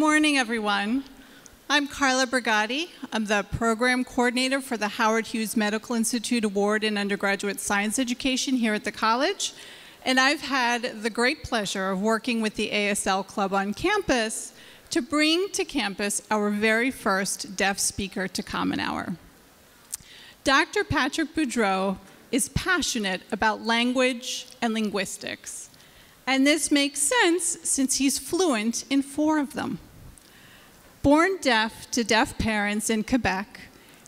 morning, everyone. I'm Carla Brigatti. I'm the program coordinator for the Howard Hughes Medical Institute Award in Undergraduate Science Education here at the college. And I've had the great pleasure of working with the ASL Club on campus to bring to campus our very first deaf speaker to Common Hour. Dr. Patrick Boudreault is passionate about language and linguistics. And this makes sense since he's fluent in 4 of them. Born deaf to deaf parents in Quebec,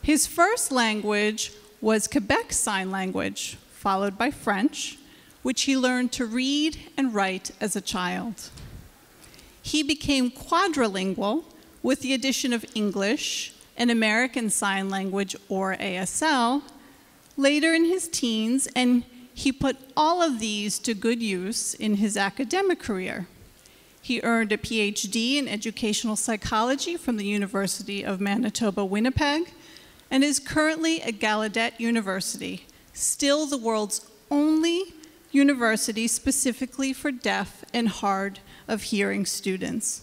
his first language was Quebec Sign Language, followed by French, which he learned to read and write as a child. He became quadrilingual with the addition of English and American Sign Language, or ASL, later in his teens, and he put all of these to good use in his academic career. He earned a PhD in educational psychology from the University of Manitoba, Winnipeg, and is currently at Gallaudet University, still the world's only university specifically for deaf and hard of hearing students.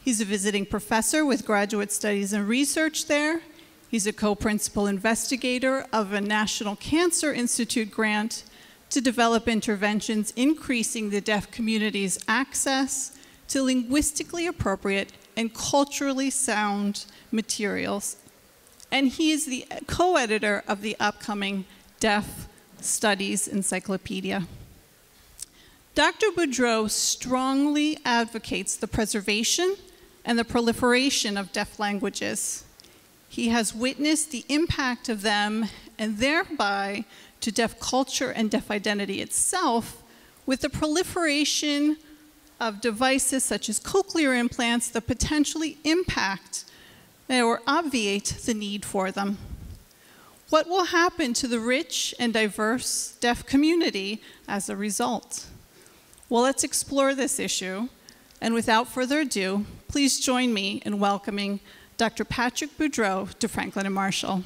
He's a visiting professor with graduate studies and research there. He's a co-principal investigator of a National Cancer Institute grant to develop interventions increasing the deaf community's access to linguistically appropriate and culturally sound materials. And he is the co-editor of the upcoming Deaf Studies Encyclopedia. Dr. Boudreault strongly advocates the preservation and the proliferation of deaf languages. He has witnessed the impact of them and thereby to deaf culture and deaf identity itself with the proliferation of devices such as cochlear implants that potentially impact or obviate the need for them. What will happen to the rich and diverse deaf community as a result? Well, let's explore this issue. And without further ado, please join me in welcoming Dr. Patrick Boudreault to Franklin and Marshall.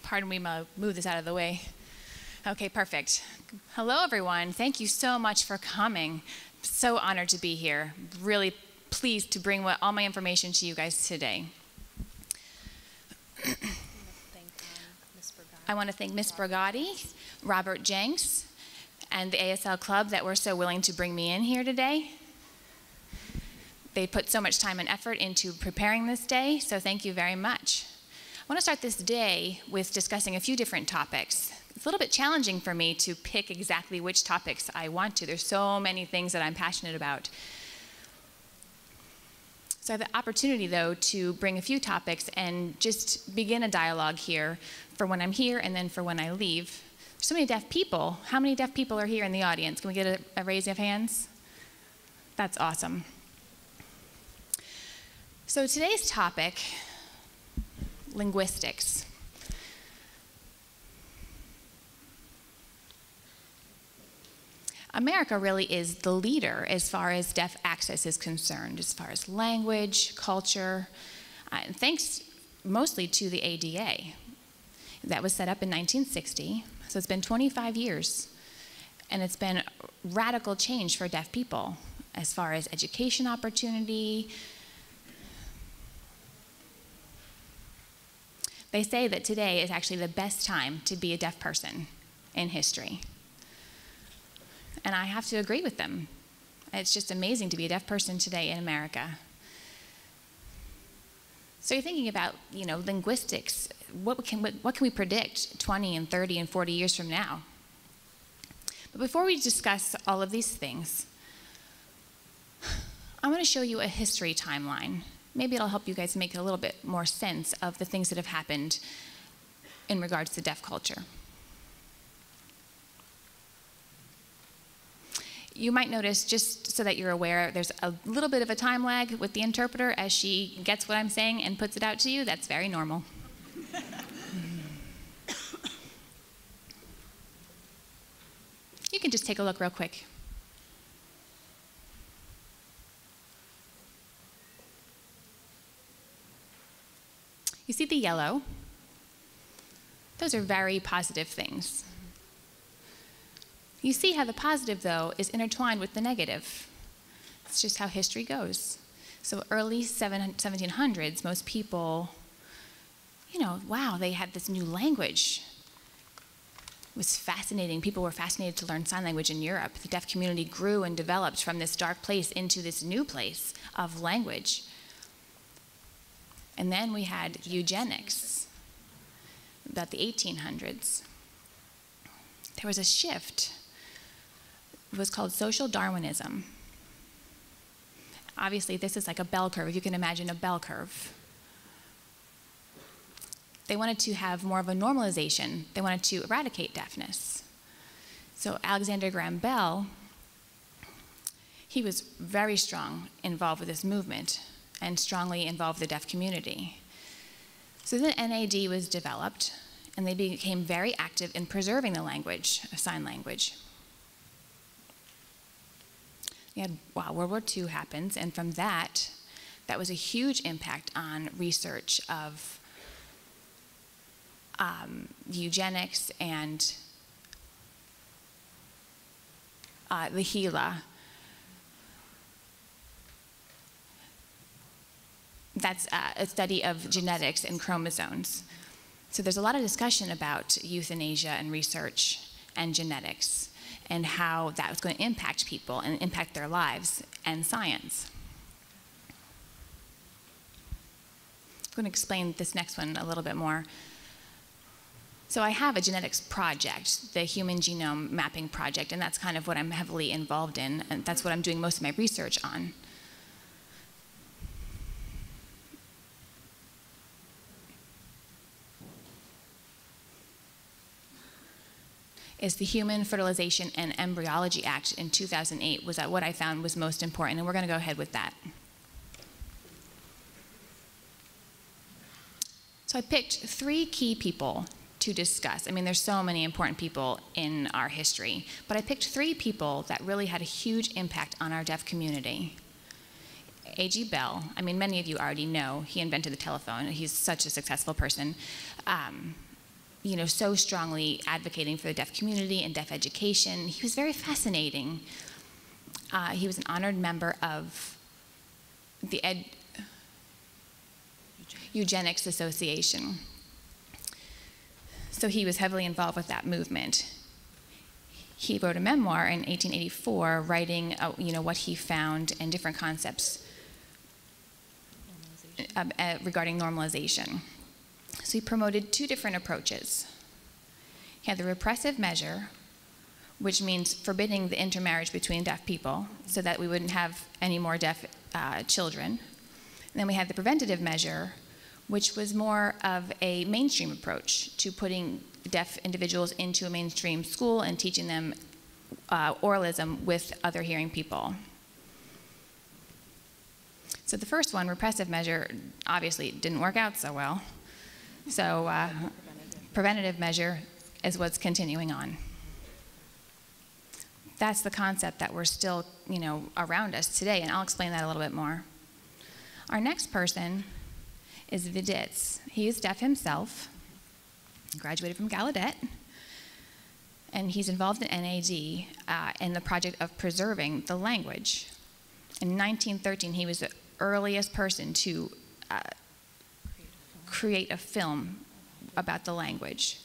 Pardon me, I'll move this out of the way. Okay, perfect. Hello, everyone. Thank you so much for coming. So honored to be here. Really pleased to bring all my information to you guys today. I want to thank Ms. Brigatti, Robert Jenks, and the ASL Club that were so willing to bring me in here today. They put so much time and effort into preparing this day, so thank you very much. I want to start this day with discussing a few different topics. It's a little bit challenging for me to pick exactly which topics I want to. There's so many things that I'm passionate about. So I have the opportunity, though, to bring a few topics and just begin a dialogue here for when I'm here and then for when I leave. There's so many deaf people. How many deaf people are here in the audience? Can we get a raise of hands? That's awesome. So today's topic, linguistics. America really is the leader as far as deaf access is concerned, as far as language, culture, and thanks mostly to the ADA. That was set up in 1960, so it's been 25 years, and it's been a radical change for deaf people as far as education opportunity. They say that today is actually the best time to be a deaf person in history. And I have to agree with them. It's just amazing to be a deaf person today in America. So you're thinking about, linguistics. What can we predict 20 and 30 and 40 years from now? But before we discuss all of these things, I want to show you a history timeline. Maybe it'll help you guys make a little bit more sense of the things that have happened in regards to deaf culture. You might notice, just so that you're aware, there's a little bit of a time lag with the interpreter as she gets what I'm saying and puts it out to you. That's very normal. You can just take a look real quick. You see the yellow? Those are very positive things. You see how the positive, though, is intertwined with the negative. It's just how history goes. So early 1700s, most people, wow, they had this new language. It was fascinating. People were fascinated to learn sign language in Europe. The deaf community grew and developed from this dark place into this new place of language. And then we had eugenics, about the 1800s. There was a shift. It was called social Darwinism. Obviously, this is like a bell curve. You can imagine a bell curve. They wanted to have more of a normalization. They wanted to eradicate deafness. So Alexander Graham Bell, he was very strong involved with this movement and strongly involved the deaf community. So the NAD was developed, and they became very active in preserving the language, sign language. World War II happens, and from that was a huge impact on research of eugenics and the HeLa. That's a study of genetics and chromosomes. So there's a lot of discussion about euthanasia and research and genetics and how that was going to impact people and impact their lives and science. I'm going to explain this next one a little bit more. So I have a genetics project, the Human Genome Mapping Project, and that's kind of what I'm heavily involved in, and that's what I'm doing most of my research on. Is the Human Fertilization and Embryology Act in 2008 was what I found was most important, and we're going to go ahead with that. So I picked 3 key people to discuss. I mean, there's so many important people in our history, but I picked 3 people that really had a huge impact on our deaf community. A.G. Bell, I mean, many of you already know, he invented the telephone. He's such a successful person. So strongly advocating for the deaf community and deaf education. He was very fascinating. He was an honored member of the Eugenics Association. So he was heavily involved with that movement. He wrote a memoir in 1884, writing what he found and different concepts regarding normalization. So he promoted 2 different approaches. He had the repressive measure, which means forbidding the intermarriage between deaf people so that we wouldn't have any more deaf children. And then we had the preventative measure, which was more of a mainstream approach to putting deaf individuals into a mainstream school and teaching them oralism with other hearing people. So the first one, repressive measure, obviously didn't work out so well. So preventative measure is what's continuing on. That's the concept that we're still, around us today, and I'll explain that a little bit more. Our next person is Viditz. He is deaf himself, graduated from Gallaudet, and he's involved in NAD in the project of preserving the language. In 1913, he was the earliest person to create a film about the language.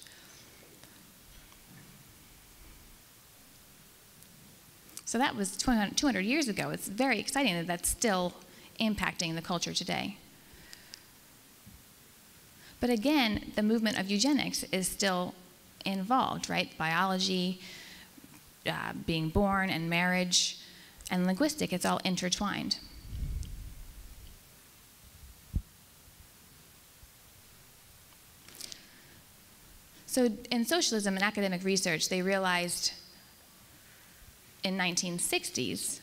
So that was 200 years ago. It's very exciting that that's still impacting the culture today. But again, the movement of eugenics is still involved, right? Biology, being born, and marriage, and linguistic, it's all intertwined. So in socialism and academic research, they realized in 1960s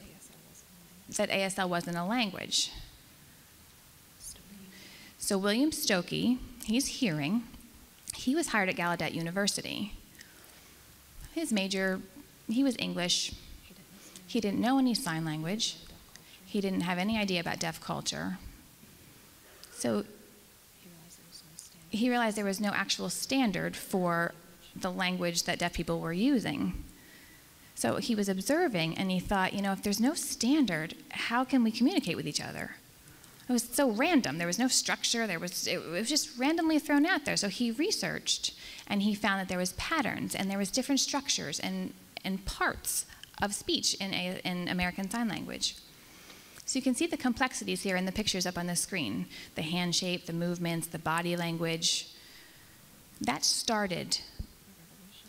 that ASL wasn't a language. So William Stokey, he's hearing, he was hired at Gallaudet University. His major he was English. He didn't know any sign language. He didn't have any idea about deaf culture. So he realized there was no actual standard for the language that deaf people were using. So he was observing, and he thought, you know, if there's no standard, how can we communicate with each other? It was so random. There was no structure. It was just randomly thrown out there. So he researched, and he found that there was patterns, and there was different structures and parts of speech in American Sign Language. So you can see the complexities here in the pictures up on the screen. The hand shape, the movements, the body language. That started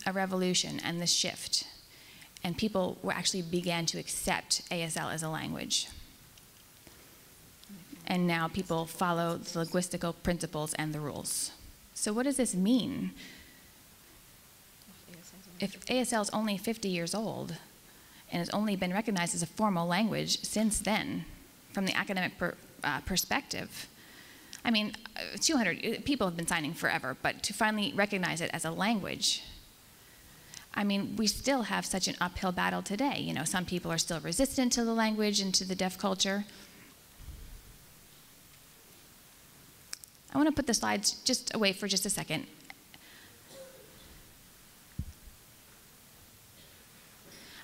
a revolution and the shift. And people actually began to accept ASL as a language. And now people follow the linguistical principles and the rules. So what does this mean? If ASL is only 50 years old and has only been recognized as a formal language since then, from the academic perspective, I mean, 200 people have been signing forever, but to finally recognize it as a language, I mean, we still have such an uphill battle today. You know, some people are still resistant to the language and to the deaf culture. I want to put the slides just away for just a second.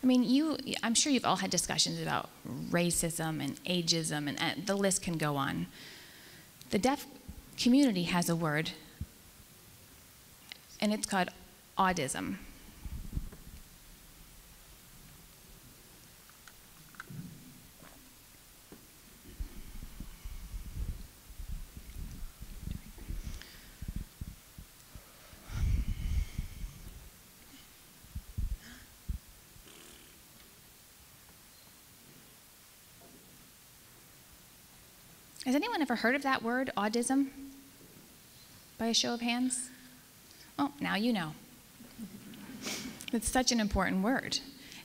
I mean, I'm sure you've all had discussions about racism and ageism, and the list can go on. The deaf community has a word, and it's called AUDISM. Has anyone ever heard of that word, autism? By a show of hands? Oh, now you know. It's such an important word,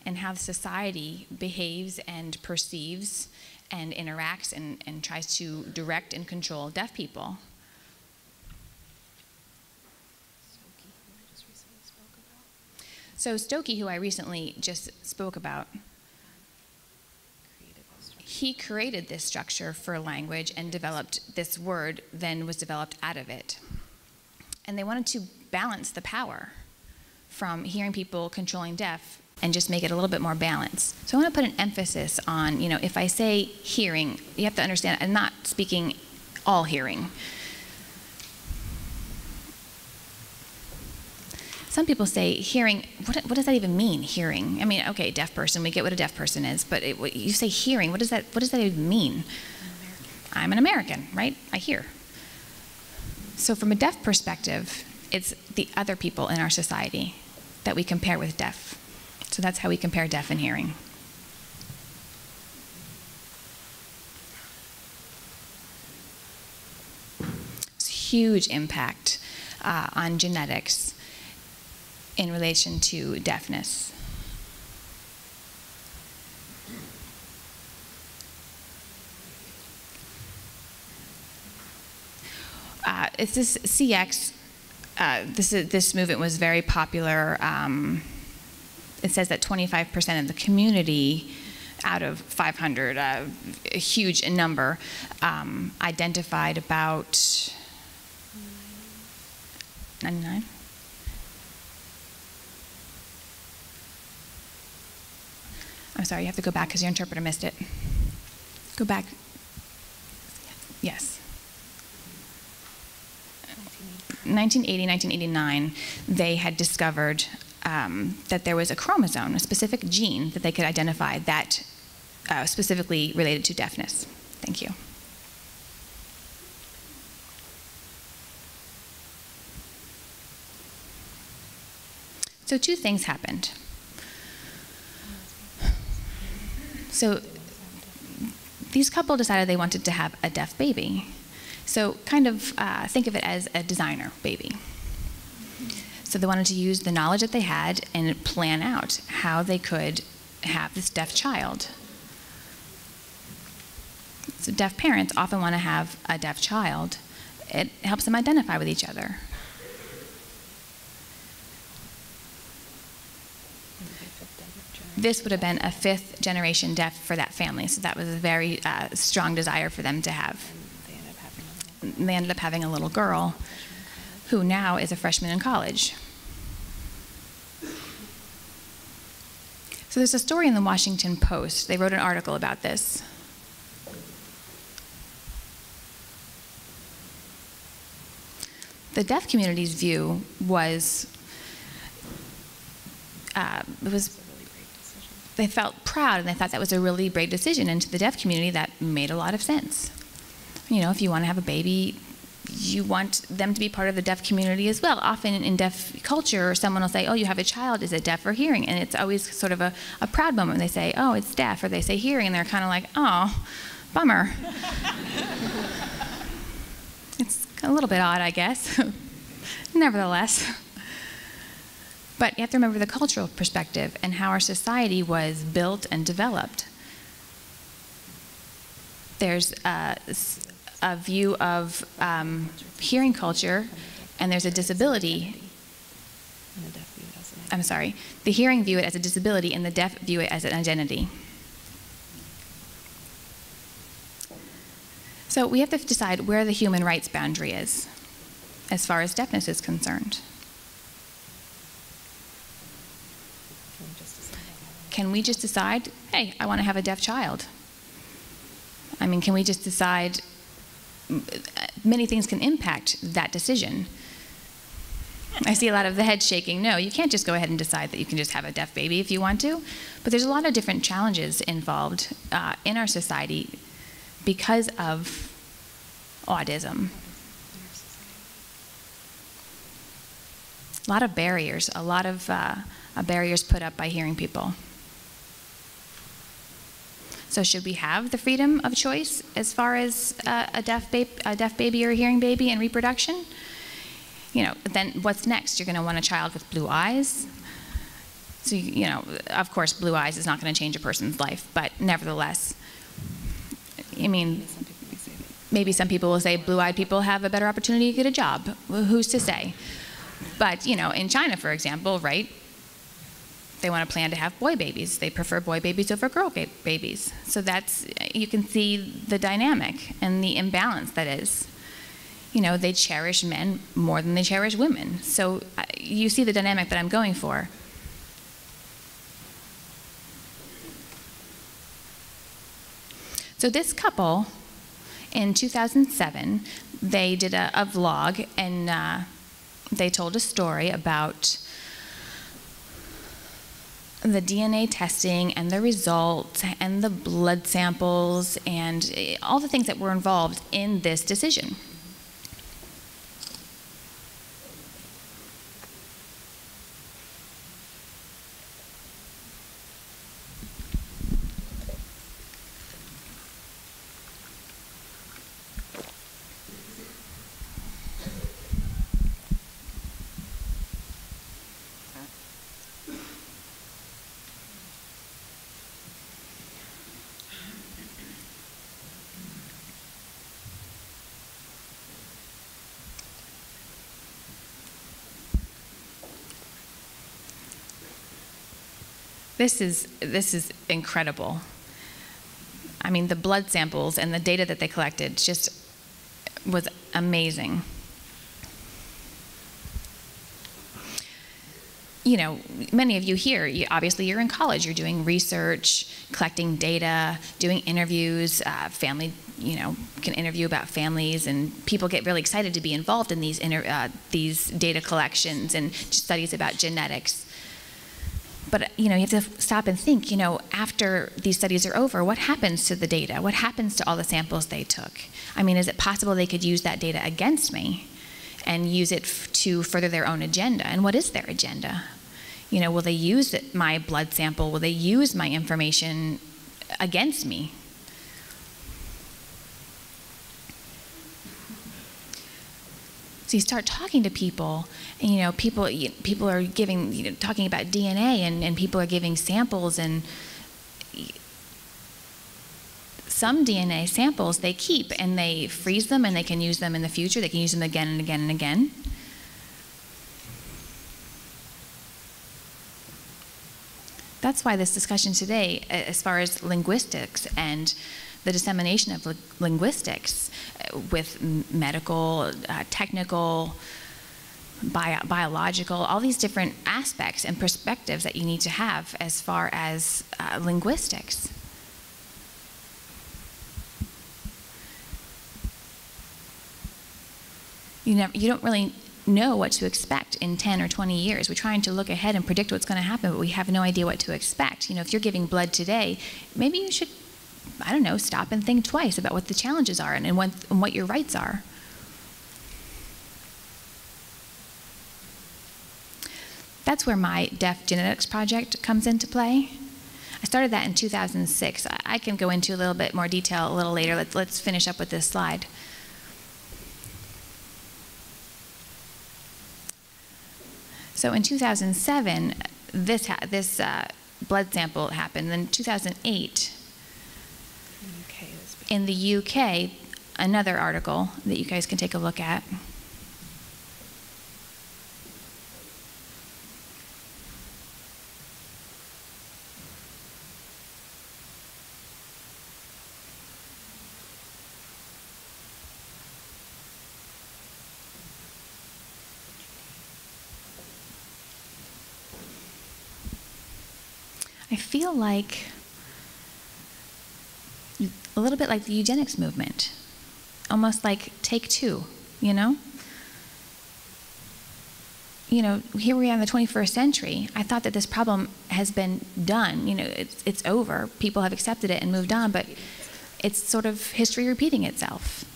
and how society behaves and perceives and interacts and tries to direct and control deaf people. So Stokey, who I recently just spoke about, he created this structure for language and developed this word, then was developed out of it. And they wanted to balance the power from hearing people controlling deaf and just make it a little bit more balanced. So I want to put an emphasis on, you know, if I say hearing, you have to understand I'm not speaking all hearing. Some people say hearing, what does that even mean, hearing? I mean, okay, deaf person, we get what a deaf person is, but you say hearing, what does that even mean? I'm an American, right? I hear. So from a deaf perspective, it's the other people in our society that we compare with deaf. So that's how we compare deaf and hearing. It's a huge impact on genetics in relation to deafness. It's this CX, this movement was very popular. It says that 25% of the community out of 500, a huge number, identified about 99? I'm sorry, you have to go back because your interpreter missed it. Go back. Yes. 1980, 1989, they had discovered that there was a chromosome, a specific gene that they could identify that specifically related to deafness. Thank you. So two things happened. So these couple decided they wanted to have a deaf baby. So kind of think of it as a designer baby. So they wanted to use the knowledge that they had and plan out how they could have this deaf child. So deaf parents often want to have a deaf child. It helps them identify with each other. this would have been a 5th generation deaf for that family. So that was a very strong desire for them to have. They ended up having a little girl who now is a freshman in college. So there's a story in the Washington Post. They wrote an article about this. The deaf community's view was, they felt proud and they thought that was a really brave decision, and to the deaf community that made a lot of sense. You know, if you want to have a baby, you want them to be part of the deaf community as well. Often in deaf culture, someone will say, oh, you have a child, is it deaf or hearing? And it's always sort of a proud moment. They say, oh, it's deaf, or they say hearing, and they're kind of like, oh, bummer. It's a little bit odd, I guess. Nevertheless. But you have to remember the cultural perspective and how our society was built and developed. There's a view of hearing culture, and there's a disability. I'm sorry. The hearing view it as a disability, and the deaf view it as an identity. So we have to decide where the human rights boundary is, as far as deafness is concerned. Can we just decide, hey, I want to have a deaf child? I mean, can we just decide? Many things can impact that decision. I see a lot of the head shaking. No, you can't just go ahead and decide that you can just have a deaf baby if you want to. But there's a lot of different challenges involved in our society because of autism. A lot of barriers put up by hearing people. So should we have the freedom of choice as far as a deaf baby or a hearing baby and reproduction? You know, then what's next? You're going to want a child with blue eyes. So, you know, of course, blue eyes is not going to change a person's life, but nevertheless, I mean, maybe some people will say blue-eyed people have a better opportunity to get a job. Well, who's to say? But, you know, in China, for example, right, they want to plan to have boy babies. They prefer boy babies over girl babies. So that's, you can see the dynamic and the imbalance that is. You know, they cherish men more than they cherish women. So you see the dynamic that I'm going for. So this couple, in 2007, they did a vlog, and they told a story about the DNA testing and the results and the blood samples and all the things that were involved in this decision. This is incredible. I mean, the blood samples and the data that they collected just was amazing. You know, many of you here, obviously you're in college, you're doing research, collecting data, doing interviews, family, you know, can interview about families, and people get really excited to be involved in these data collections and studies about genetics. But, you know, you have to stop and think, you know, after these studies are over, what happens to the data? What happens to all the samples they took? I mean, is it possible they could use that data against me and use it to further their own agenda? And what is their agenda? You know, will they use my blood sample? Will they use my information against me? So you start talking to people, and, you know, people are giving, you know, talking about DNA, and people are giving samples, and some DNA samples they keep and they freeze them and they can use them in the future. They can use them again and again and again. That's why this discussion today, as far as linguistics and the dissemination of linguistics with medical, technical, biological, all these different aspects and perspectives that you need to have as far as linguistics. You don't really know what to expect in 10 or 20 years. We're trying to look ahead and predict what's going to happen, but we have no idea what to expect. If you're giving blood today, maybe you should, I don't know, stop and think twice about what the challenges are and what your rights are. That's where my deaf genetics project comes into play. I started that in 2006. I can go into a little bit more detail a little later. Let's finish up with this slide. So in 2007, this blood sample happened. Then in 2008, in the UK, another article that you guys can take a look at. I feel like a little bit like the eugenics movement, almost like take two, you know? Here we are in the 21st century. I thought that this problem has been done. It's over. People have accepted it and moved on, but it's sort of history repeating itself.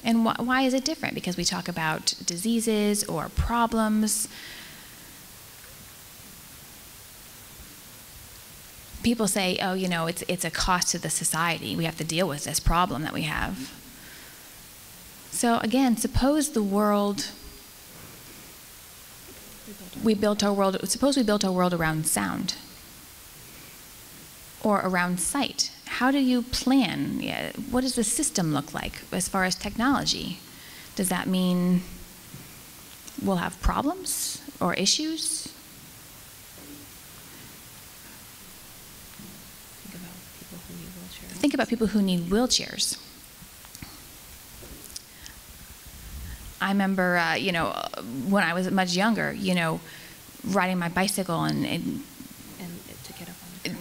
And why is it different? Because we talk about diseases or problems. People say, oh, it's a cost to the society. We have to deal with this problem that we have. So again, suppose we built our world around sound or around sight. How do you plan? What does the system look like as far as technology? Does that mean we'll have problems or issues? Think about people who need wheelchairs. I remember, when I was much younger, riding my bicycle and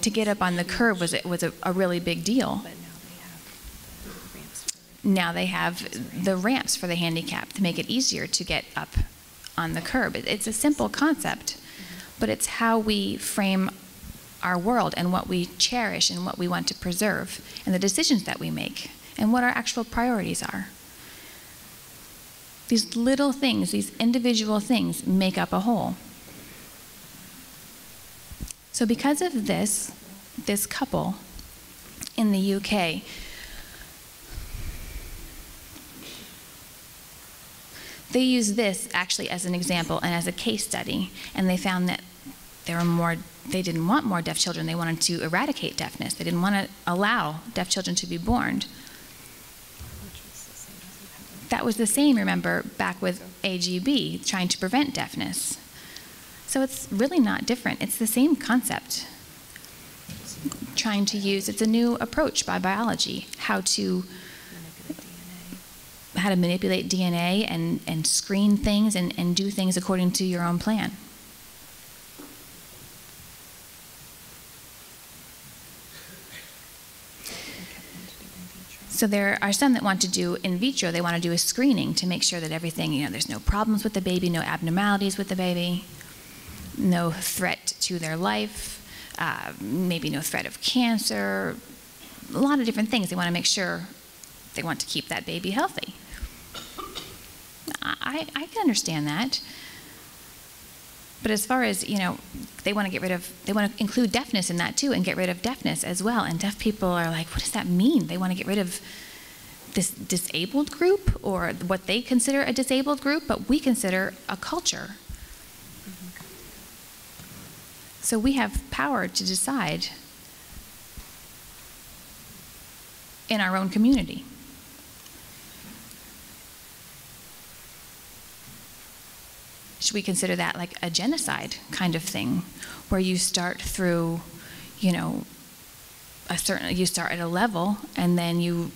to get up on the curb was a really big deal. Now they have the ramps for the handicapped to make it easier to get up on the curb. It's a simple concept, but it's how we frame our world and what we cherish and what we want to preserve and the decisions that we make and what our actual priorities are. These little things, these individual things make up a whole. So because of this couple in the UK, they use this actually as an example and as a case study, and they found that they didn't want more deaf children. They wanted to eradicate deafness. They didn't want to allow deaf children to be born. That was the same, remember, back with AGB, trying to prevent deafness. So it's really not different. It's the same concept. It's a new approach by biology, how to manipulate DNA and screen things and do things according to your own plan. So there are some that want to do in vitro. They want to do a screening to make sure that everything, there's no problems with the baby, no abnormalities with the baby, no threat to their life, maybe no threat of cancer, a lot of different things. They want to make sure they want to keep that baby healthy. I can understand that. But as far as, they want to include deafness in that too and get rid of deafness as well. And deaf people are like, what does that mean? They want to get rid of this disabled group or what they consider a disabled group, but we consider a culture. So we have power to decide in our own community. should we consider that like a genocide kind of thing, where you start through, you know, you start at a level and then you're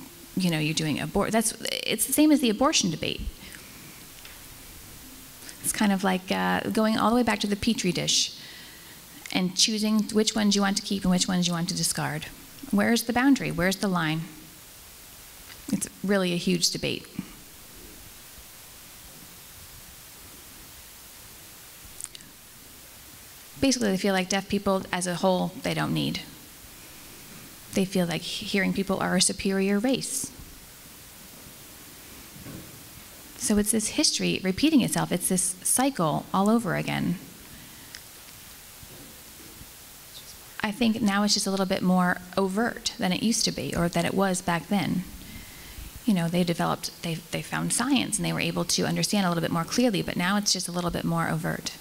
doing it's the same as the abortion debate. It's kind of like going all the way back to the Petri dish and choosing which ones you want to keep and which ones you want to discard. Where's the boundary? Where's the line? It's really a huge debate. Basically, they feel like deaf people as a whole, they don't need. They feel like hearing people are a superior race. So it's this history repeating itself. It's this cycle all over again. I think now it's just a little bit more overt than it used to be, or that it was back then. You know, they found science and they were able to understand a little bit more clearly, but now it's just a little bit more overt.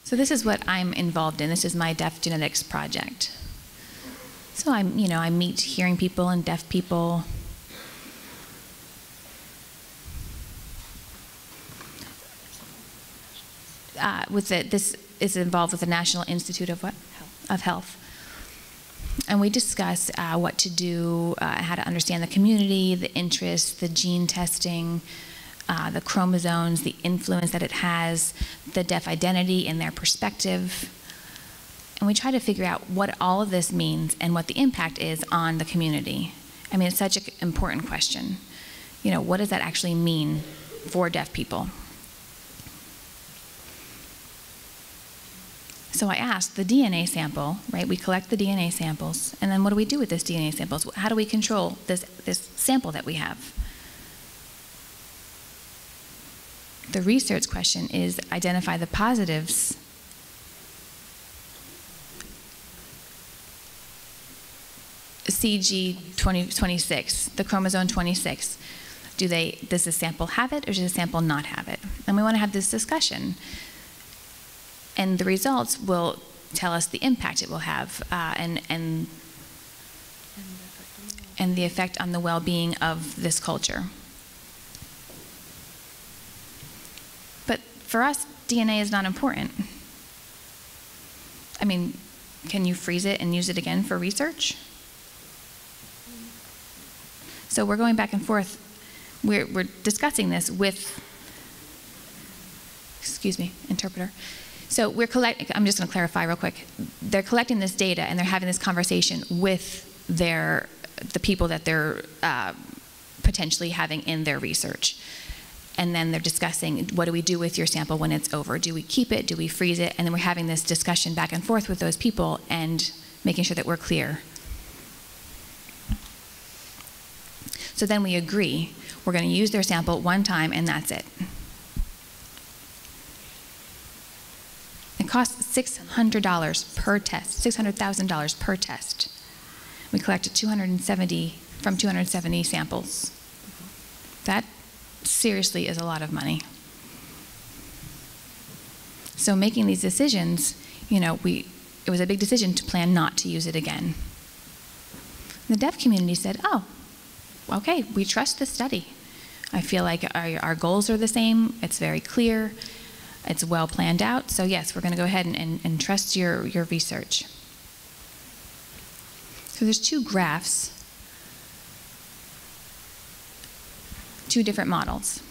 So this is what I'm involved in. This is my deaf genetics project. So I meet hearing people and deaf people. This is involved with the National Institute of Health. And we discuss what to do, how to understand the community, the interests, the gene testing, the chromosomes, the influence that it has, the deaf identity and their perspective. And we try to figure out what all of this means and what the impact is on the community. I mean, it's such an important question. You know, what does that actually mean for deaf people? So I asked the DNA sample, right? We collect the DNA samples, and then what do we do with this DNA samples? How do we control this sample that we have? The research question is identify the positives CG26, the chromosome 26. Does the sample have it or does the sample not have it? And we want to have this discussion. And the results will tell us the impact it will have and the effect on the well-being of this culture. But for us, DNA is not important. I mean, can you freeze it and use it again for research? So we're going back and forth. We're discussing this with, excuse me, interpreter. So I'm just going to clarify real quick. They're collecting this data and they're having this conversation with the people that they're potentially having in their research. And then they're discussing, what do we do with your sample when it's over? Do we keep it? Do we freeze it? And then we're having this discussion back and forth with those people and making sure that we're clear. So then we agree, we're going to use their sample one time and that's it. It costs $600 per test, $600,000 per test. We collected 270 samples. That seriously is a lot of money. So making these decisions, it was a big decision to plan not to use it again. The deaf community said, oh, okay, we trust the study. I feel like our goals are the same. It's very clear. It's well planned out. So yes, we're going to go ahead and trust your research. So there's two graphs, two different models.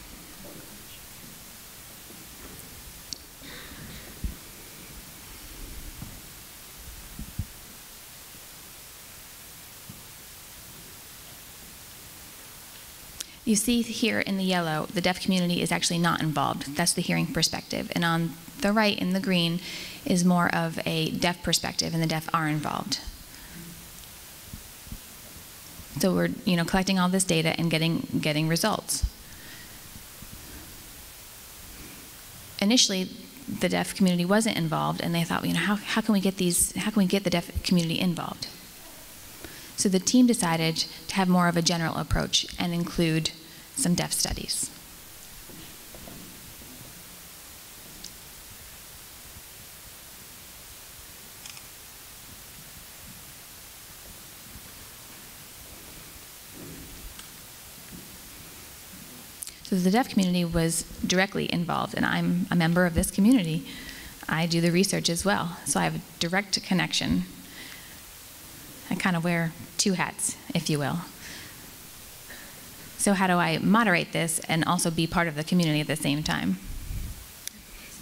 You see here in the yellow, the deaf community is actually not involved. That's the hearing perspective. And on the right, in the green, is more of a deaf perspective, and the deaf are involved. So we're collecting all this data and getting results. Initially, the deaf community wasn't involved, and they thought, how can we get the deaf community involved? So the team decided to have more of a general approach and include some deaf studies. So the deaf community was directly involved, and I'm a member of this community. I do the research as well, so I have a direct connection. I kind of wear two hats, if you will. So how do I moderate this and also be part of the community at the same time?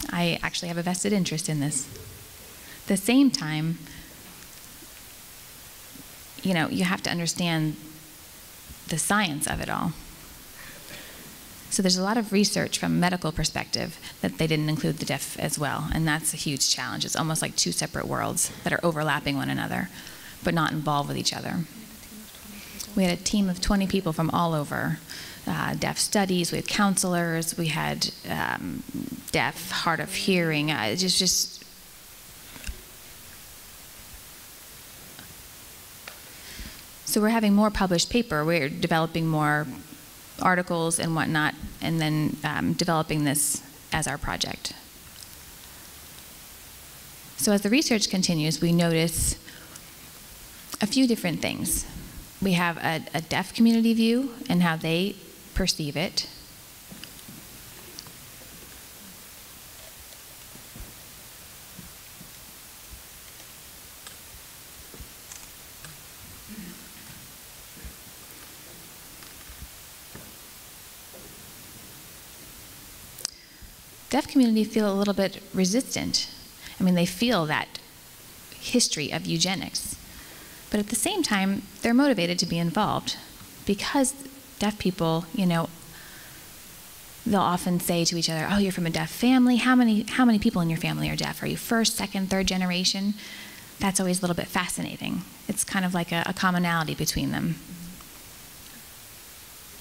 I actually have a vested interest in this. At the same time, you know, you have to understand the science of it all. So there's a lot of research from a medical perspective that they didn't include the deaf as well, and that's a huge challenge. It's almost like two separate worlds that are overlapping one another, but not involved with each other. We had a team of 20 people from all over. Deaf studies, we had counselors, we had deaf, hard of hearing, just so we're having more published paper, we're developing more articles and whatnot, and then developing this as our project. So as the research continues, we notice a few different things. We have a deaf community view and how they perceive it. Deaf community feel a little bit resistant. I mean, they feel that history of eugenics. But at the same time, they're motivated to be involved because deaf people, you know, they'll often say to each other, oh, you're from a deaf family. How many people in your family are deaf? Are you first, second, third generation? That's always a little bit fascinating. It's kind of like a commonality between them.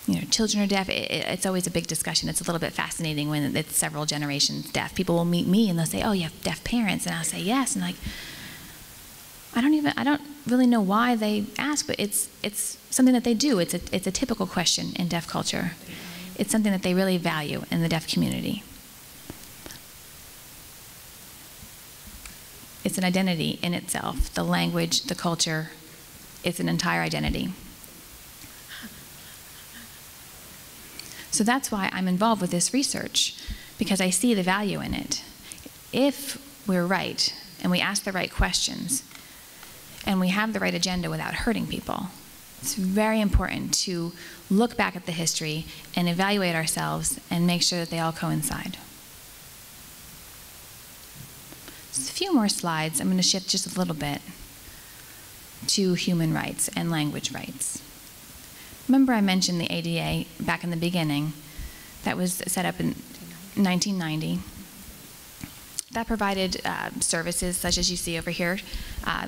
You know, children are deaf, it's always a big discussion. It's a little bit fascinating when it's several generations deaf. People will meet me and they'll say, oh, you have deaf parents? And I'll say, yes. And like, I don't really know why they ask, but it's something that they do. It's a typical question in deaf culture. It's something that they really value in the deaf community. It's an identity in itself. The language, the culture, it's an entire identity. So that's why I'm involved with this research, because I see the value in it. If we're right, and we ask the right questions, and we have the right agenda without hurting people, it's very important to look back at the history and evaluate ourselves and make sure that they all coincide. Just a few more slides. I'm going to shift just a little bit to human rights and language rights. Remember I mentioned the ADA back in the beginning that was set up in 1990. That provided services such as you see over here,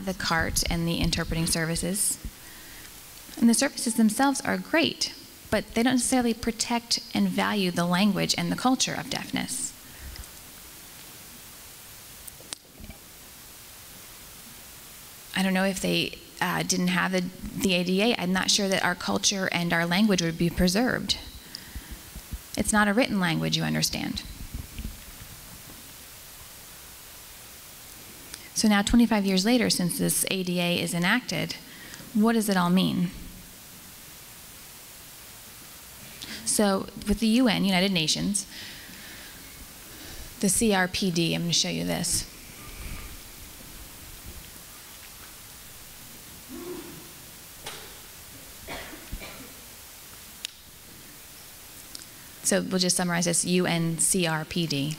the CART and the interpreting services. And the services themselves are great, but they don't necessarily protect and value the language and the culture of deafness. I don't know if they didn't have the ADA, I'm not sure that our culture and our language would be preserved. It's not a written language, you understand. So now 25 years later, since this ADA is enacted, what does it all mean? So with the UN, United Nations, the CRPD, I'm going to show you this. So we'll just summarize this, UNCRPD.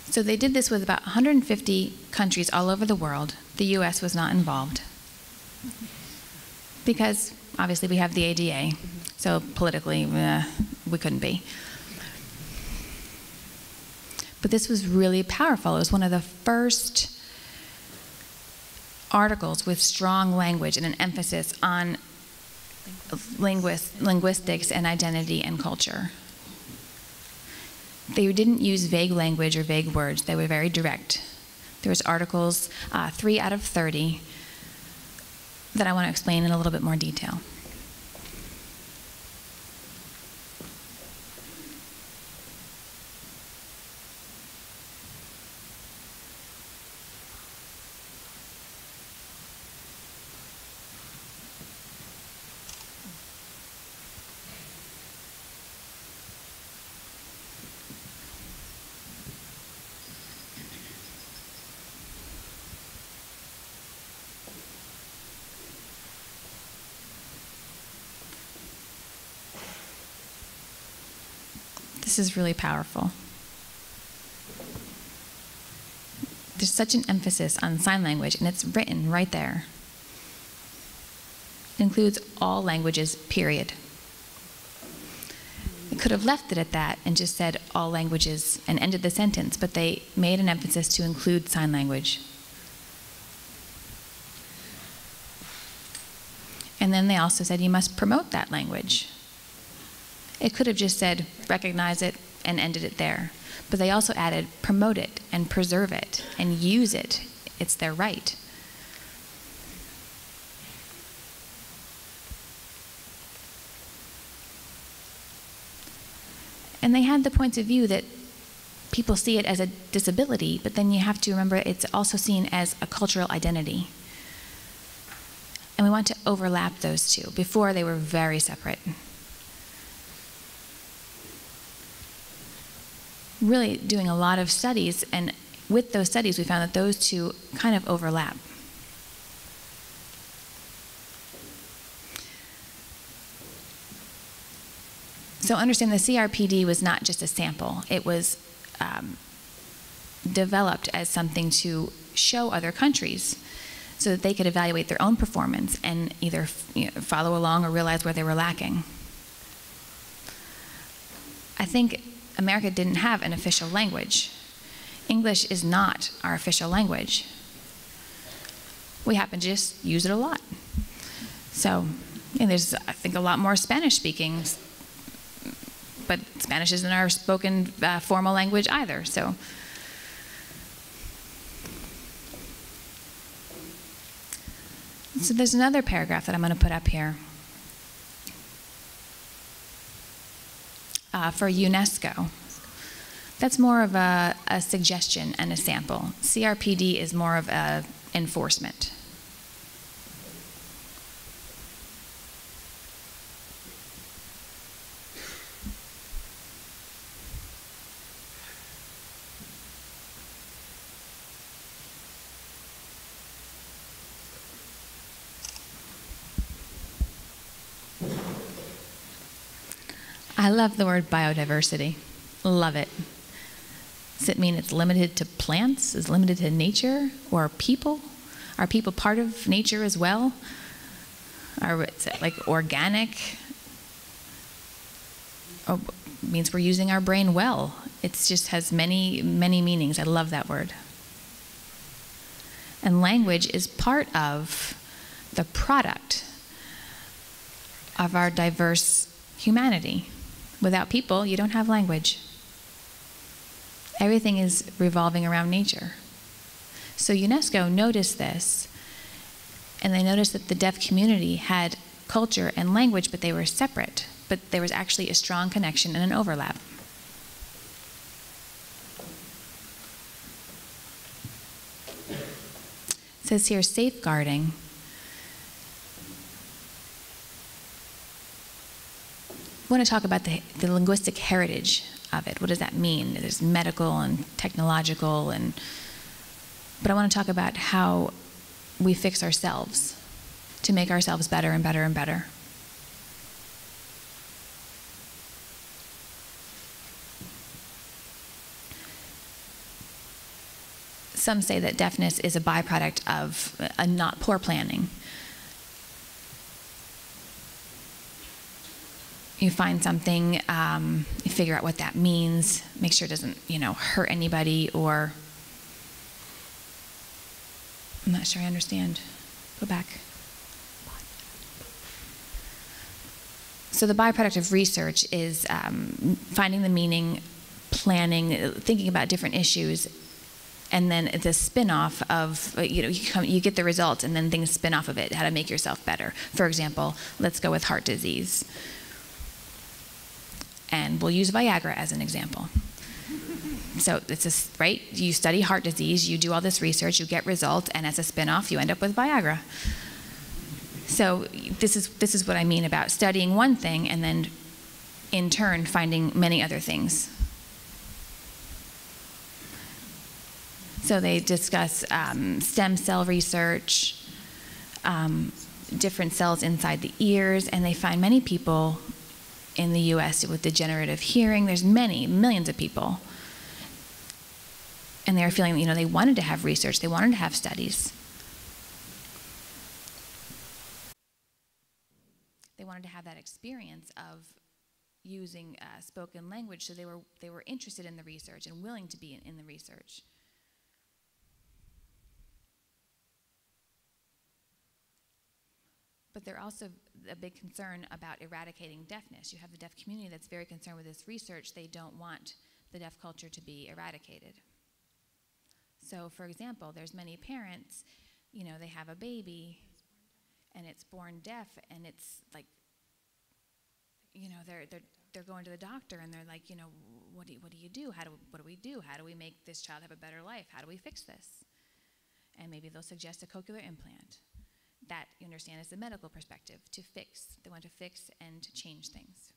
So they did this with about 150 countries all over the world. The US was not involved. Because obviously we have the ADA, so politically we couldn't be. But this was really powerful. It was one of the first articles with strong language and an emphasis on linguistics and identity and culture. They didn't use vague language or vague words. They were very direct. There was articles, 3 out of 30, that I want to explain in a little bit more detail. This is really powerful. There's such an emphasis on sign language, and it's written right there. It includes all languages, period. They could have left it at that and just said all languages and ended the sentence, but they made an emphasis to include sign language. And then they also said you must promote that language. It could have just said recognize it and ended it there. But they also added promote it and preserve it and use it. It's their right. And they had the points of view that people see it as a disability, but then you have to remember it's also seen as a cultural identity. And we want to overlap those two. Before, they were very separate. Really doing a lot of studies, and with those studies we found that those two kind of overlap. So understand the CRPD was not just a sample. It was developed as something to show other countries so that they could evaluate their own performance and either follow along or realize where they were lacking. I think America didn't have an official language. English is not our official language. We happen to just use it a lot. So, and there's, I think, a lot more Spanish speaking, but Spanish isn't our spoken formal language either. So there's another paragraph that I'm going to put up here. For UNESCO. That's more of a suggestion and a sample. CRPD is more of an enforcement. I love the word biodiversity. Love it. Does it mean it's limited to plants? Is it limited to nature or people? Are people part of nature as well? Is it like organic? Oh, it means we're using our brain well. It just has many, many meanings. I love that word. And language is part of the product of our diverse humanity. Without people, you don't have language. Everything is revolving around nature. So UNESCO noticed this, and they noticed that the deaf community had culture and language, but they were separate. But there was actually a strong connection and an overlap. It says here, safeguarding. I want to talk about the linguistic heritage of it. What does that mean? There's medical and technological, but I want to talk about how we fix ourselves to make ourselves better and better and better. Some say that deafness is a byproduct of not poor planning. You find something, you figure out what that means, make sure it doesn't, hurt anybody, or I'm not sure I understand. Go back. So the byproduct of research is finding the meaning, planning, thinking about different issues, and then the spin-off of, you get the results, and then things spin off of it, how to make yourself better. For example, let's go with heart disease. And we'll use Viagra as an example. So it's right? You study heart disease, you do all this research, you get results, and as a spin-off, you end up with Viagra. So this is what I mean about studying one thing and then, in turn, finding many other things. So they discuss stem cell research, different cells inside the ears, and they find many people in the US with degenerative hearing. There's millions of people. And they were feeling, they wanted to have research, they wanted to have studies. They wanted to have that experience of using spoken language, so they were interested in the research and willing to be in the research. But they're also a big concern about eradicating deafness. You have the deaf community that's very concerned with this research. They don't want the deaf culture to be eradicated. So, for example, there's many parents, they have a baby and it's born deaf, and it's like, they're going to the doctor and they're like, what do you do? What do we do? How do we make this child have a better life? How do we fix this? And maybe they'll suggest a cochlear implant. That, you understand, is the medical perspective, to fix. They want to fix and to change things.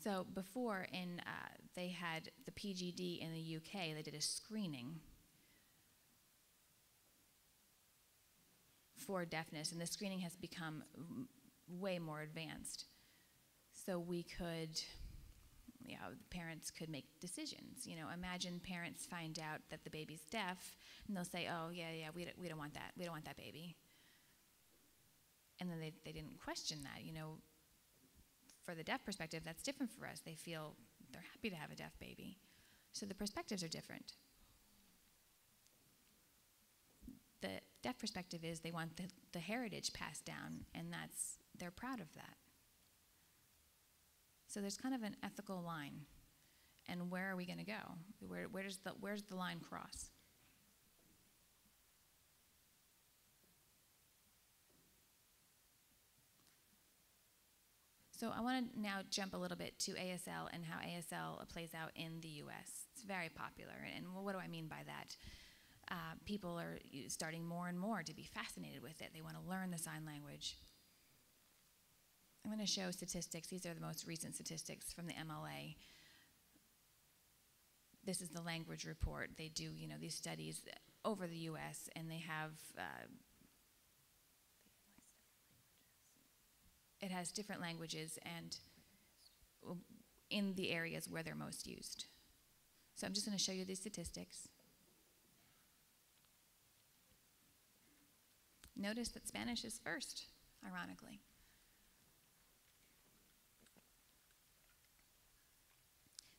So before, they had the PGD in the UK, they did a screening for deafness, and the screening has become way more advanced. So we could, parents could make decisions. Imagine parents find out that the baby's deaf, and they'll say, oh, yeah, we don't want that. We don't want that baby. And then they didn't question that. For the deaf perspective, that's different for us. They feel they're happy to have a deaf baby. So the perspectives are different. The deaf perspective is they want the heritage passed down, and they're proud of that. So there's kind of an ethical line. And where are we going to go? Where's the line cross? So I want to now jump a little bit to ASL and how ASL plays out in the US. It's very popular, and what do I mean by that? People are starting more and more to be fascinated with it. They want to learn the sign language. I'm going to show statistics. These are the most recent statistics from the MLA. This is the language report. They do, these studies over the US, and they have it has different languages and in the areas where they're most used. So I'm just going to show you these statistics. Notice that Spanish is first, ironically.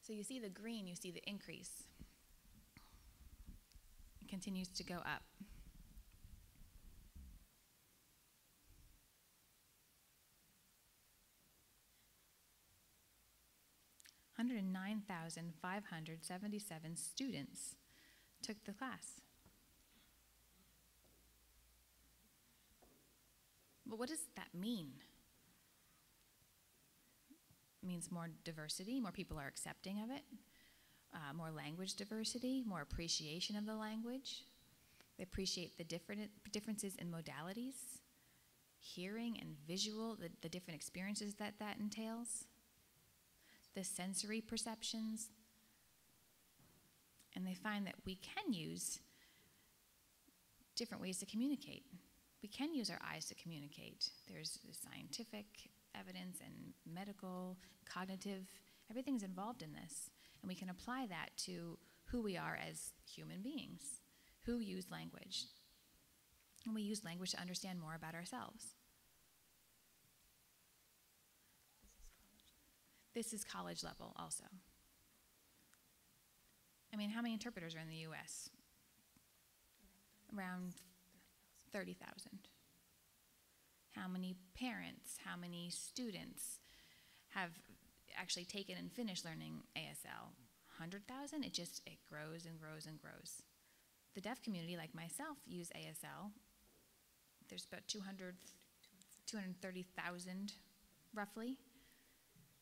So you see the green, you see the increase. It continues to go up. $109,577 students took the class. But what does that mean? It means more diversity, more people are accepting of it, more language diversity, more appreciation of the language. They appreciate the differences in modalities, hearing and visual, the different experiences that entails, the sensory perceptions, and they find that we can use different ways to communicate. We can use our eyes to communicate. There's scientific evidence and medical, cognitive, everything's involved in this. And we can apply that to who we are as human beings, who use language. And we use language to understand more about ourselves. This is college level also. I mean, how many interpreters are in the US? Around 30,000. How many parents, how many students have actually taken and finished learning ASL? 100,000? It grows and grows and grows. The deaf community, like myself, use ASL. There's about 230,000 roughly.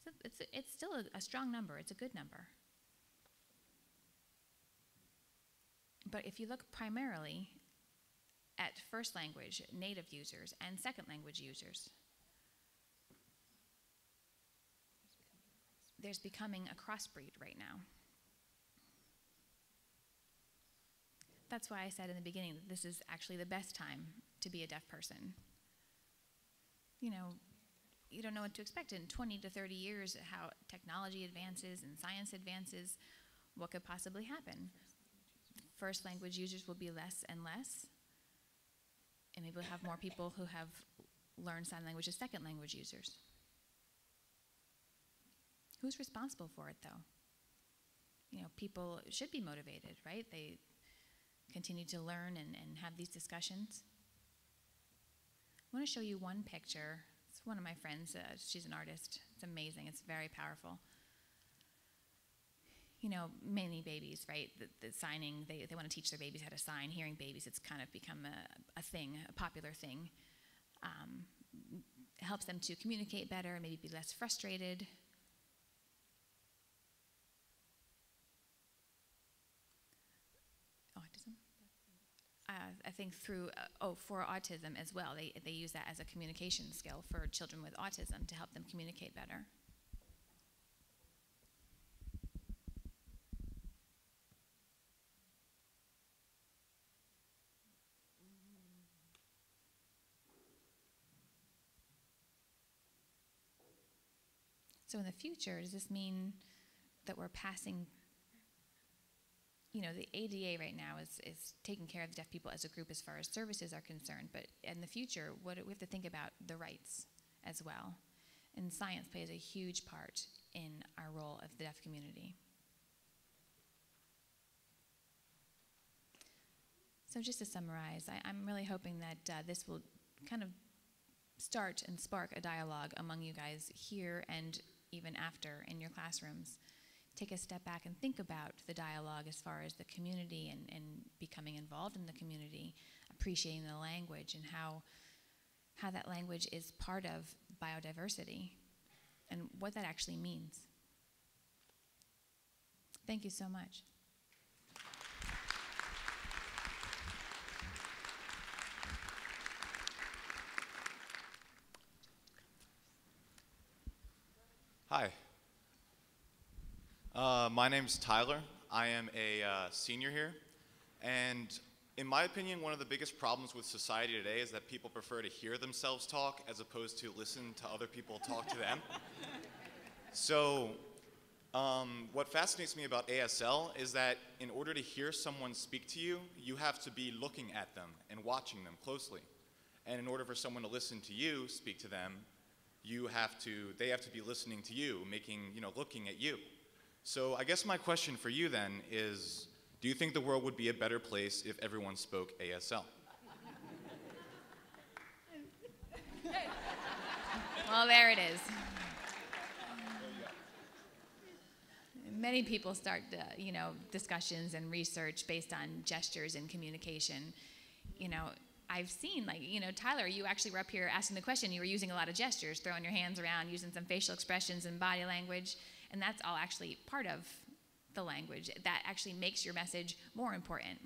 So it's still a strong number. It's a good number. But if you look primarily at first language native users and second language users, there's becoming a crossbreed right now. that's why I said in the beginning that this is actually the best time to be a deaf person. You know, you don't know what to expect in 20 to 30 years, how technology advances and science advances, what could possibly happen. First language users will be less and less, and maybe we'll have more people who have learned sign language as second language users. Who's responsible for it, though? You know, people should be motivated, right? They continue to learn and have these discussions. I want to show you one picture. It's one of my friends. She's an artist. It's amazing. It's very powerful. You know, many babies, right? The signing, they want to teach their babies how to sign. Hearing babies, it's kind of become a thing, a popular thing. It helps them to communicate better, maybe be less frustrated. Autism? I think through, for autism as well. They use that as a communication skill for children with autism to help them communicate better. So in the future, does this mean that we're passing, you know, the ADA right now is taking care of the deaf people as a group as far as services are concerned, but in the future, we have to think about the rights as well. And science plays a huge part in our role of the deaf community. So just to summarize, I'm really hoping that this will kind of start and spark a dialogue among you guys here and even after in your classrooms. Take a step back and think about the dialogue as far as the community and becoming involved in the community, appreciating the language and how that language is part of biodiversity and what that actually means. Thank you so much. Hi. My name's Tyler. I am a senior here. And in my opinion, one of the biggest problems with society today is that people prefer to hear themselves talk as opposed to listen to other people talk to them. So what fascinates me about ASL is that in order to hear someone speak to you, you have to be looking at them and watching them closely. And in order for someone to listen to you speak to them, they have to be listening to you, looking at you. So I guess my question for you then is, do you think the world would be a better place if everyone spoke ASL? Well, there it is. Many people start, discussions and research based on gestures and communication. I've seen, Tyler, you actually were up here asking the question. You were using a lot of gestures, throwing your hands around, using some facial expressions and body language, and that's all actually part of the language. That actually makes your message more important.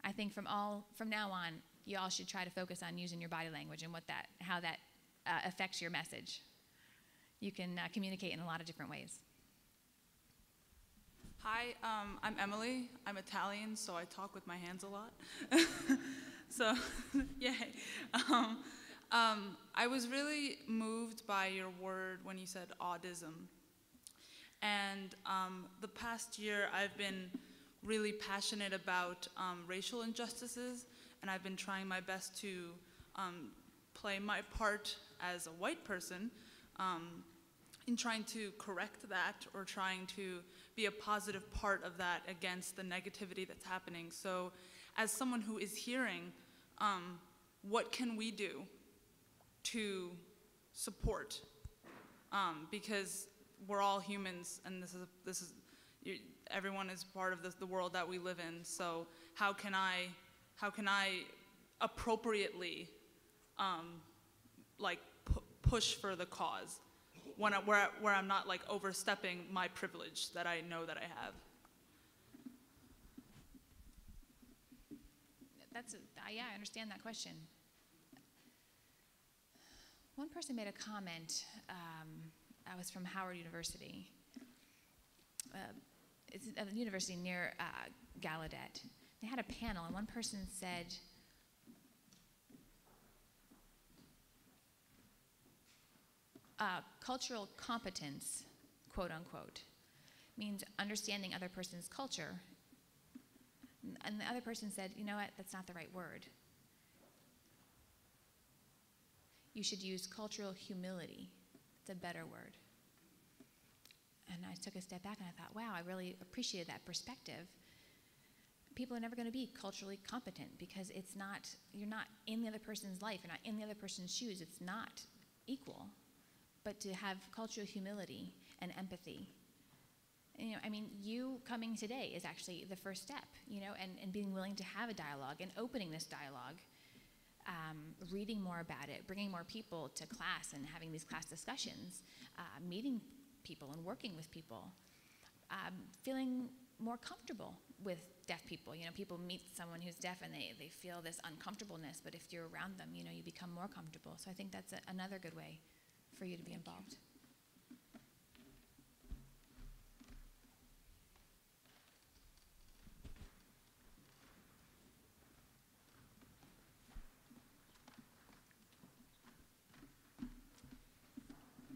I think from now on, you all should try to focus on using your body language and how that affects your message. You can communicate in a lot of different ways. Hi, I'm Emily. I'm Italian, so I talk with my hands a lot. So, yay. I was really moved by your word when you said AUDISM. And the past year, I've been really passionate about racial injustices, and I've been trying my best to play my part as a white person in trying to correct that or trying to be a positive part of that against the negativity that's happening. So as someone who is hearing, what can we do to support? Because we're all humans, and everyone is part of the world that we live in. So how can I appropriately push for the cause where I'm not overstepping my privilege that I know that I have? Yeah, I understand that question. One person made a comment. I was from Howard University. It's a university near Gallaudet. They had a panel, and one person said, cultural competence, quote unquote, means understanding other person's culture. And the other person said, you know what, that's not the right word. You should use cultural humility. It's a better word. And I took a step back and I thought, wow, I really appreciated that perspective. People are never going to be culturally competent because it's not, you're not in the other person's life, you're not in the other person's shoes, it's not equal. But to have cultural humility and empathy, you know, I mean, you coming today is actually the first step, you know, and being willing to have a dialogue and opening this dialogue, reading more about it, bringing more people to class and having these class discussions, meeting people and working with people, feeling more comfortable with deaf people. You know, people meet someone who's deaf and they feel this uncomfortableness, but if you're around them, you know, you become more comfortable. So I think that's another good way for you to be involved.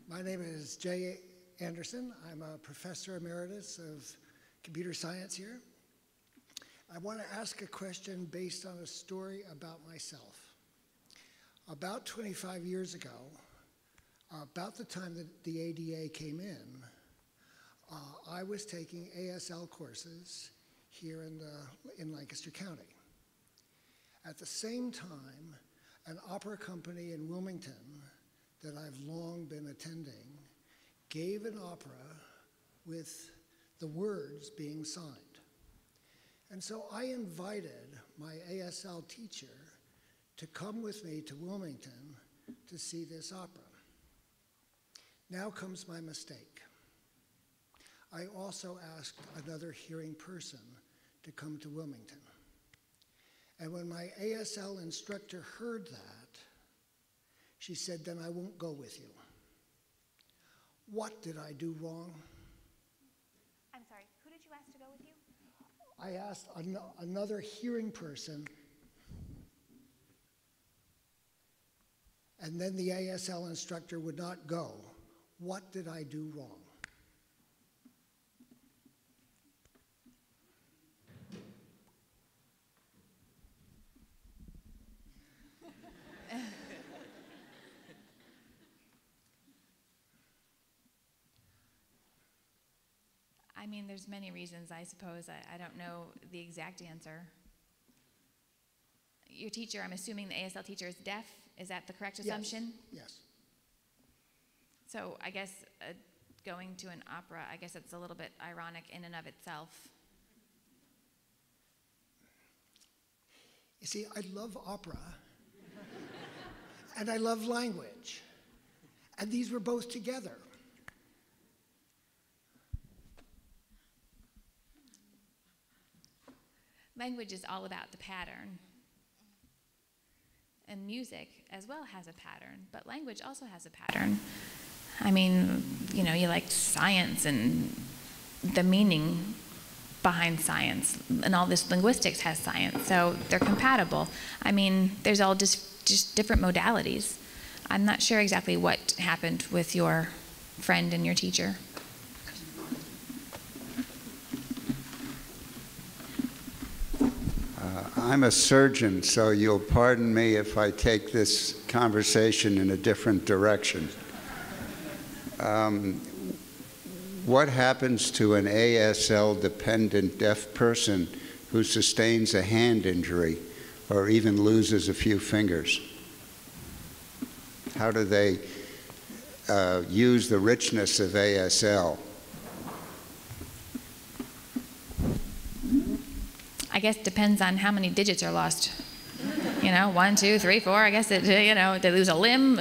My name is Jay Anderson. I'm a professor emeritus of computer science here. I want to ask a question based on a story about myself. About 25 years ago, about the time that the ADA came in, I was taking ASL courses here in Lancaster County. At the same time, an opera company in Wilmington that I've long been attending gave an opera with the words being signed. And so I invited my ASL teacher to come with me to Wilmington to see this opera. Now comes my mistake. I also asked another hearing person to come to Wilmington. And when my ASL instructor heard that, she said, then I won't go with you. What did I do wrong? I'm sorry, who did you ask to go with you? I asked another hearing person, and then the ASL instructor would not go. What did I do wrong? I mean, there's many reasons, I suppose. I don't know the exact answer. Your teacher, I'm assuming the ASL teacher is deaf. Is that the correct assumption? Yes. So I guess going to an opera, I guess it's a little bit ironic in and of itself. You see, I love opera, and I love language, and these were both together. Language is all about the pattern. And music as well has a pattern, but language also has a pattern. I mean, you know, you like science and the meaning behind science, and all this linguistics has science, so they're compatible. I mean, there's all just different modalities. I'm not sure exactly what happened with your friend and your teacher. I'm a surgeon, so you'll pardon me if I take this conversation in a different direction. What happens to an ASL-dependent deaf person who sustains a hand injury or even loses a few fingers? How do they use the richness of ASL? I guess it depends on how many digits are lost. You know, 1, 2, 3, 4, I guess, you know, they lose a limb.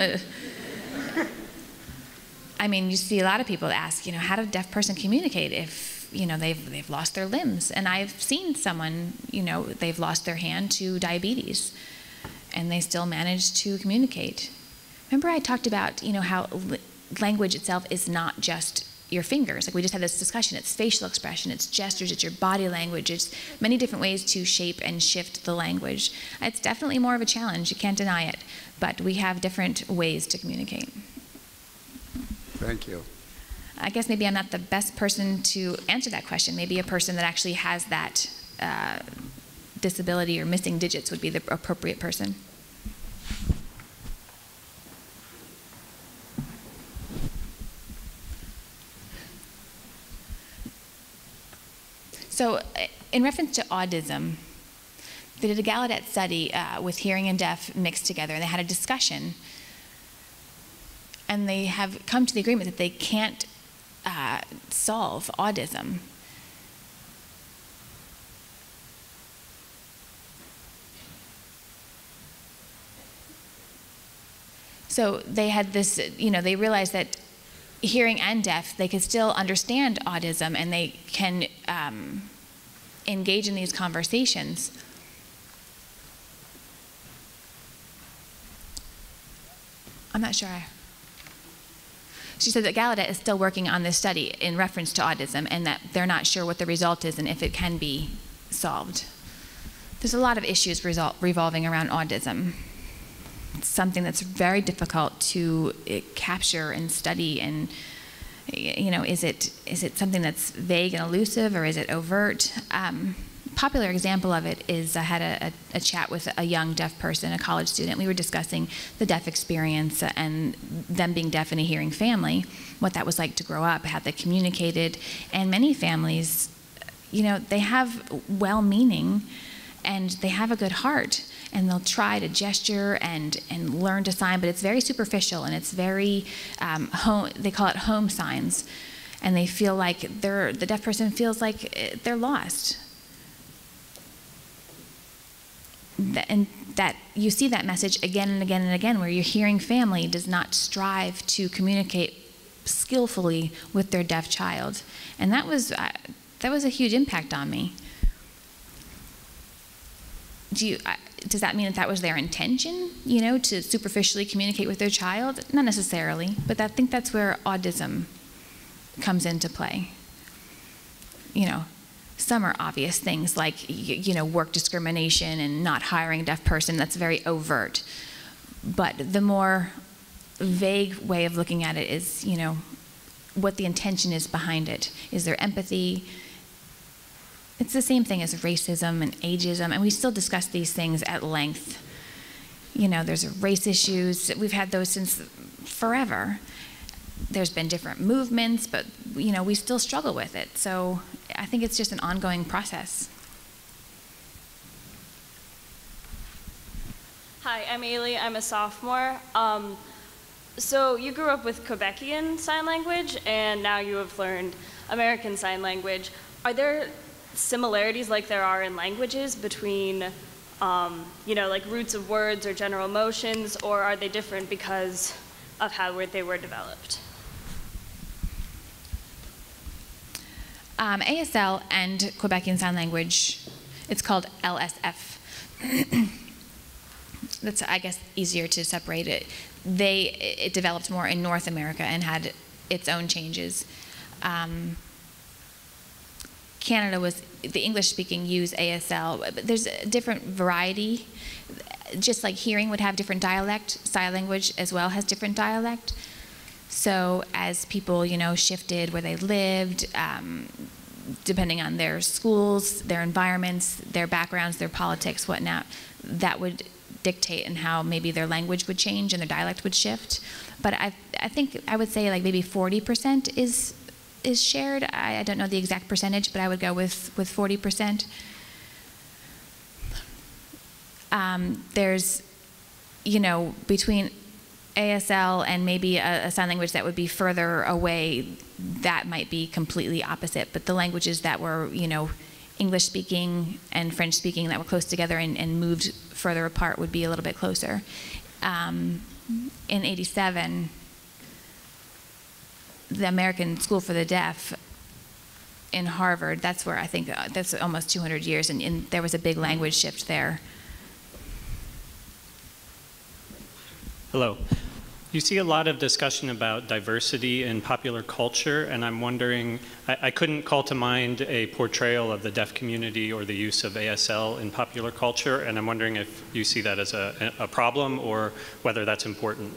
I mean, you see a lot of people ask, you know, how does a deaf person communicate if, you know, they've lost their limbs? And I've seen someone, you know, they've lost their hand to diabetes, and they still manage to communicate. Remember I talked about, you know, how language itself is not just your fingers. Like we just had this discussion, it's facial expression, it's gestures, it's your body language, it's many different ways to shape and shift the language. It's definitely more of a challenge, you can't deny it, but we have different ways to communicate. Thank you. I guess maybe I'm not the best person to answer that question. Maybe a person that actually has that disability or missing digits would be the appropriate person. So in reference to autism, they did a Gallaudet study with hearing and deaf mixed together, and they had a discussion. And they have come to the agreement that they can't solve autism. So they had this, they realized that hearing and deaf, they could still understand autism and they can engage in these conversations. I'm not sure. She said that Gallaudet is still working on this study in reference to autism and that they're not sure what the result is and if it can be solved. There's a lot of issues revolving around autism. It's something that's very difficult to capture and study, and is it something that's vague and elusive, or is it overt? Popular example of it is I had a chat with a young deaf person, a college student. We were discussing the deaf experience and them being deaf in a hearing family, what that was like to grow up, how they communicated. And many families, they have well-meaning and they have a good heart, and they'll try to gesture and learn to sign, but it's very superficial and it's very, they call it home signs. And they feel like the deaf person feels like they're lost. And that you see that message again and again and again, where your hearing family does not strive to communicate skillfully with their deaf child. And that was a huge impact on me. Does that mean that was their intention, to superficially communicate with their child? Not necessarily, but I think that's where autism comes into play. Some are obvious things like, work discrimination and not hiring a deaf person. That's very overt. But the more vague way of looking at it is, what the intention is behind it. Is there empathy? It's the same thing as racism and ageism, and we still discuss these things at length. There's race issues. We've had those since forever. There's been different movements, but we still struggle with it. So I think it's just an ongoing process. Hi, I'm Ailey. I'm a sophomore. So you grew up with Quebecian Sign Language, and now you have learned American Sign Language. Are there similarities like there are in languages between, like roots of words or general motions, or are they different because of how they were developed? ASL and Quebecian Sign Language, it's called LSF. That's, I guess, easier to separate it. It developed more in North America and had its own changes. Canada was, the English-speaking use ASL, but there's a different variety. Just like hearing would have different dialect, sign language as well has different dialect. So as people, shifted where they lived, depending on their schools, their environments, their backgrounds, their politics, whatnot, that would dictate in how maybe their language would change and their dialect would shift. But I think I would say like maybe 40% is shared. I don't know the exact percentage, but I would go with 40%. There's, between ASL and maybe a sign language that would be further away, that might be completely opposite. But the languages that were, English speaking and French speaking that were close together and moved further apart would be a little bit closer. In '87, the American School for the Deaf in Harvard, that's where I think, that's almost 200 years, and there was a big language shift there. Hello. You see a lot of discussion about diversity in popular culture, and I'm wondering, I couldn't call to mind a portrayal of the deaf community or the use of ASL in popular culture, and I'm wondering if you see that as a problem or whether that's important.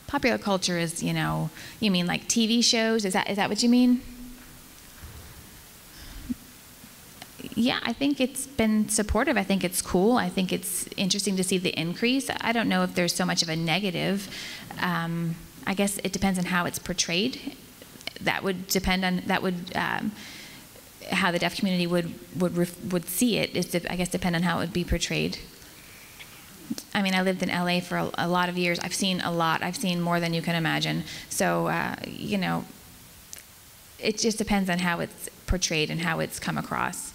Popular culture is, you know, you mean like TV shows? Is that what you mean? Yeah, I think it's been supportive. I think it's cool. I think it's interesting to see the increase. I don't know if there's so much of a negative. I guess it depends on how it's portrayed. That would depend on how the deaf community would see it. I guess depend on how it would be portrayed. I mean, I lived in LA for a lot of years. I've seen a lot. I've seen more than you can imagine. So you know, it just depends on how it's portrayed and how it's come across.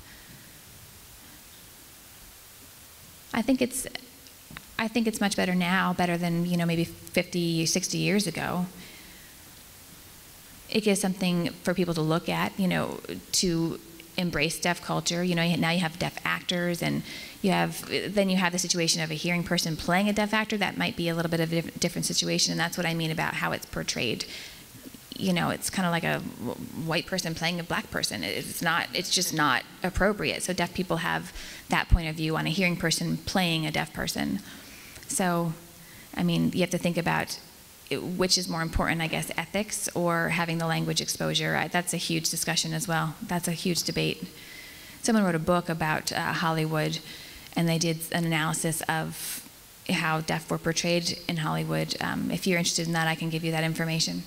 I think it's much better now, better than, you know, maybe 50, 60 years ago. It gives something for people to look at, you know, to embrace deaf culture. You know, now you have deaf actors, and then you have the situation of a hearing person playing a deaf actor. That might be a little bit of a different situation, and that's what I mean about how it's portrayed. You know, it's kind of like a white person playing a black person. It's just not appropriate. So deaf people have that point of view on a hearing person playing a deaf person. So, I mean, you have to think about which is more important, I guess, ethics or having the language exposure. That's a huge discussion as well. That's a huge debate. Someone wrote a book about Hollywood, and they did an analysis of how deaf were portrayed in Hollywood. If you're interested in that, I can give you that information.